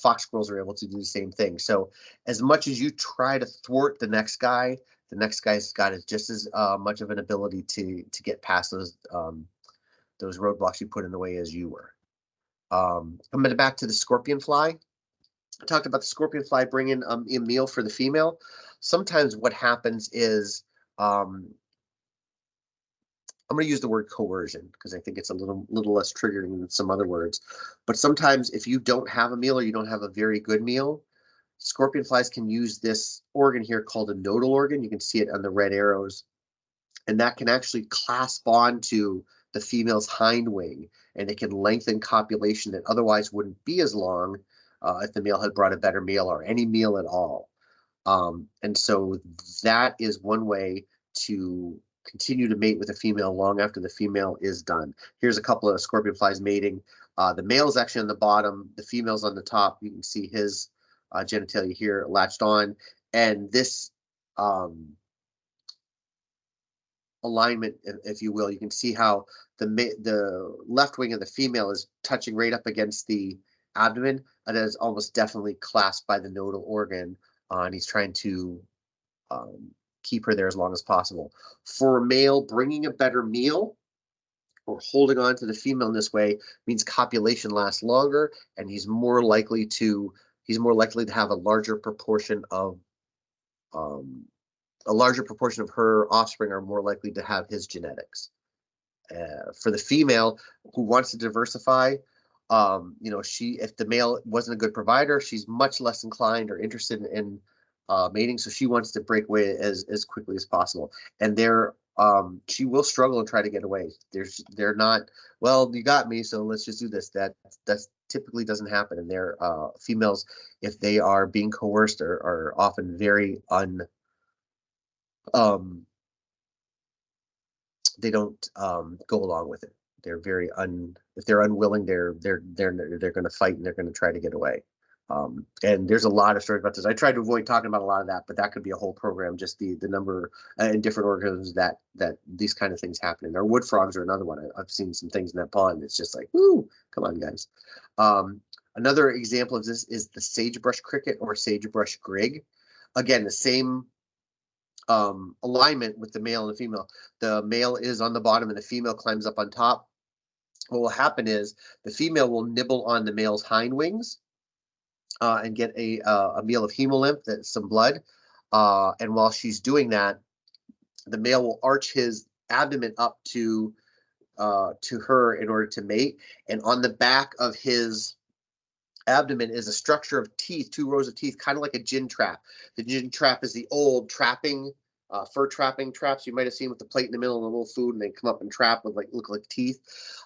Fox squirrels are able to do the same thing. So as much as you try to thwart the next guy's got just as much of an ability to get past those roadblocks you put in the way as you were. Coming back to the scorpion fly, I talked about the scorpion fly bringing a meal for the female. Sometimes what happens is, I'm going to use the word coercion because I think it's a little less triggering than some other words. But sometimes if you don't have a meal or you don't have a very good meal, scorpion flies can use this organ here called a nodal organ. You can see it on the red arrows. And that can actually clasp on to the female's hind wing, and it can lengthen copulation that otherwise wouldn't be as long if the male had brought a better meal or any meal at all. And so that is one way to continue to mate with a female long after the female is done. Here's a couple of scorpion flies mating. The male is actually on the bottom, the female's on the top. You can see his genitalia here latched on, and this alignment, if you will, you can see how the left wing of the female is touching right up against the abdomen, and that is almost definitely clasped by the nodal organ, and he's trying to keep her there as long as possible. For a male, bringing a better meal or holding on to the female in this way means copulation lasts longer, and he's more likely to have a larger proportion of her offspring are more likely to have his genetics. For the female who wants to diversify, if the male wasn't a good provider, she's much less inclined or interested in mating, so she wants to break away as quickly as possible. And she will struggle and try to get away. They're not, well, you got me, so let's just do this. That typically doesn't happen. And they're females, if they are being coerced, are often very they don't go along with it. They're very if they're unwilling, they're going to fight, and they're going to try to get away. And there's a lot of stories about this. I tried to avoid talking about a lot of that, but that could be a whole program, just the number in different organisms that these kind of things happen. And our wood frogs are another one. I've seen some things in that pond. It's just like, whoo, come on, guys. Another example of this is the sagebrush cricket or sagebrush grig. Again, the same alignment with the male and the female. The male is on the bottom and the female climbs up on top. What will happen is the female will nibble on the male's hind wings and get a meal of hemolymph, that's some blood. And while she's doing that, the male will arch his abdomen up to her in order to mate. And on the back of his abdomen is a structure of teeth, 2 rows of teeth, kind of like a gin trap. The gin trap is the old trapping, fur trapping traps you might have seen with the plate in the middle and a little food, and they come up and trap with look like teeth.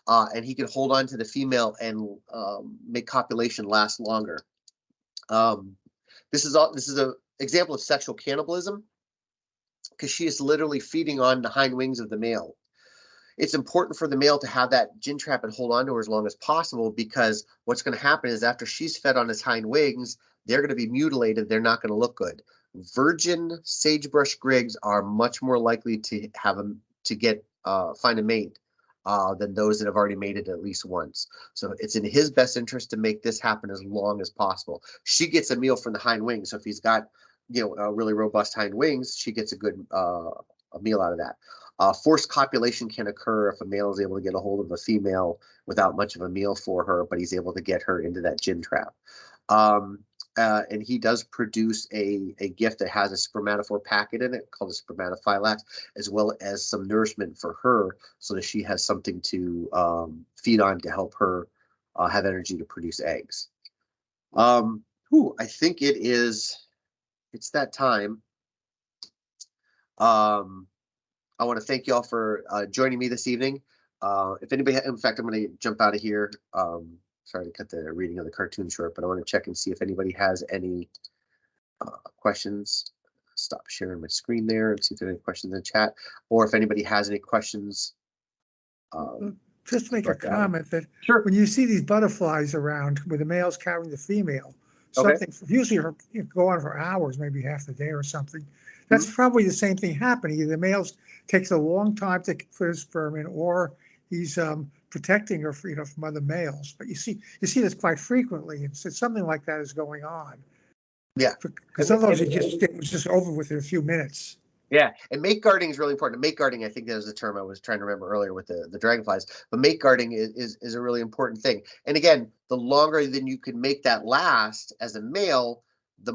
And he can hold on to the female and make copulation last longer. This is an example of sexual cannibalism, because she is literally feeding on the hind wings of the male. It's important for the male to have that gin trap and hold on to her as long as possible, because what's going to happen is after she's fed on his hind wings, they're going to be mutilated. They're not going to look good. Virgin sagebrush grigs are much more likely to find a mate than those that have already mated at least once. So it's in his best interest to make this happen as long as possible. She gets a meal from the hind wings. So if he's got, really robust hind wings, she gets a good a meal out of that. Forced copulation can occur if a male is able to get a hold of a female without much of a meal for her, but he's able to get her into that gin trap. And he does produce a gift that has a spermatophore packet in it called a spermatophylax, as well as some nourishment for her so that she has something to feed on to help her have energy to produce eggs. I think it's that time. I want to thank you all for joining me this evening. If anybody, in fact, I'm going to jump out of here. Sorry to cut the reading of the cartoon short, but I want to check and see if anybody has any questions. Stop sharing my screen there and see if there are any questions in the chat, or if anybody has any questions. Just to make a comment that Sure. when you see these butterflies around where the male's carrying the female, something usually go on for hours, maybe half the day or something. That's probably the same thing happening. Either the male takes a long time for his sperm in, or he's protecting her, from other males. But you see this quite frequently, and so something like that is going on. Yeah, because sometimes it was just over with in a few minutes. Yeah, and mate guarding is really important. Mate guarding, I think that was the term I was trying to remember earlier with the dragonflies. But mate guarding is a really important thing. And again, the longer than you can make that last as a male, the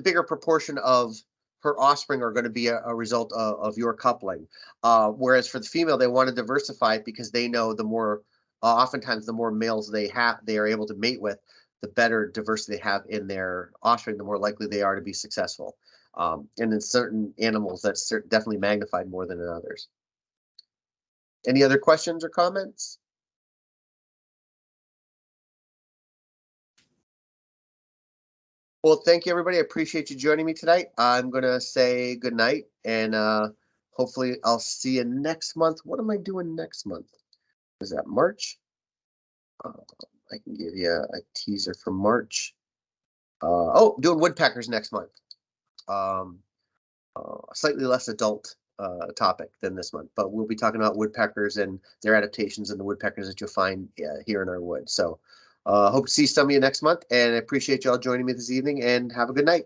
bigger proportion of her offspring are going to be a result of your coupling. Whereas for the female, they want to diversify because they know the more, oftentimes the more males they are able to mate with, the better diversity they have in their offspring, the more likely they are to be successful. And in certain animals, that's definitely magnified more than in others. Any other questions or comments? Well, thank you, everybody. I appreciate you joining me tonight. I'm going to say good night, and hopefully I'll see you next month. What am I doing next month? Is that March? I can give you a teaser for March. Doing woodpeckers next month. Slightly less adult topic than this month, but we'll be talking about woodpeckers and their adaptations and the woodpeckers that you'll find here in our woods. So hope to see some of you next month, and I appreciate y'all joining me this evening, and have a good night.